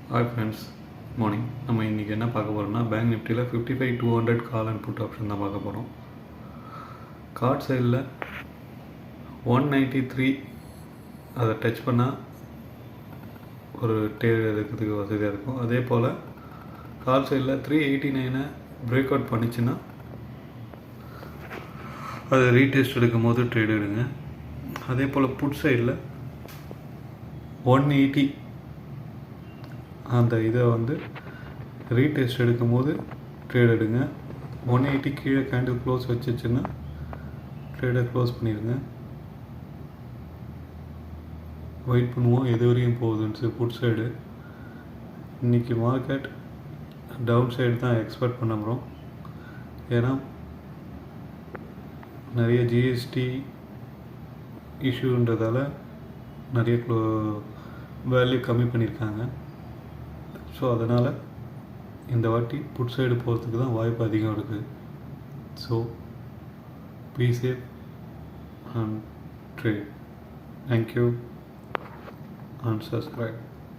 Hi friends, morning. நம்ம இன்றைக்கி என்ன பார்க்க போகிறோம்னா, பேங்க் நிஃப்டியில் 55,200 கால் அண்ட் புட் ஆப்ஷன் தான் பார்க்க போகிறோம். கார்ட் சைடில் 193 அதை டச் பண்ணால் ஒரு டேர் எடுக்கிறதுக்கு வசதியாக இருக்கும். அதே போல் கால் சைடில் 389 பிரேக் அவுட் பண்ணிச்சுன்னா அதை ரீடெஸ்ட் எடுக்கும் போது ட்ரேட் எடுங்க. அதே போல் புட் சைடில் 180 அந்த இதை ரீடெஸ்ட் எடுக்கும் போது ட்ரேட் எடுங்க. 180 கீழே கேண்டில் க்ளோஸ் வச்சுச்சுன்னா ட்ரேடை க்ளோஸ் பண்ணிடுங்க. வெயிட் பண்ணுவோம் எது வரையும் போகுதுன்னு. புட் சைடு இன்றைக்கி மார்க்கெட் டவுன் சைடு தான் எக்ஸ்பெக்ட் பண்ண போகிறோம். ஏன்னா நிறைய ஜிஎஸ்டி இஷ்யூன்றதால நிறைய வேல்யூ கம்மி பண்ணியிருக்காங்க. ஸோ அதனால் இந்த வாட்டி புட் சைடு போகிறதுக்கு தான் வாய்ப்பு அதிகம் இருக்குது. So be safe and trade. Thank you and subscribe.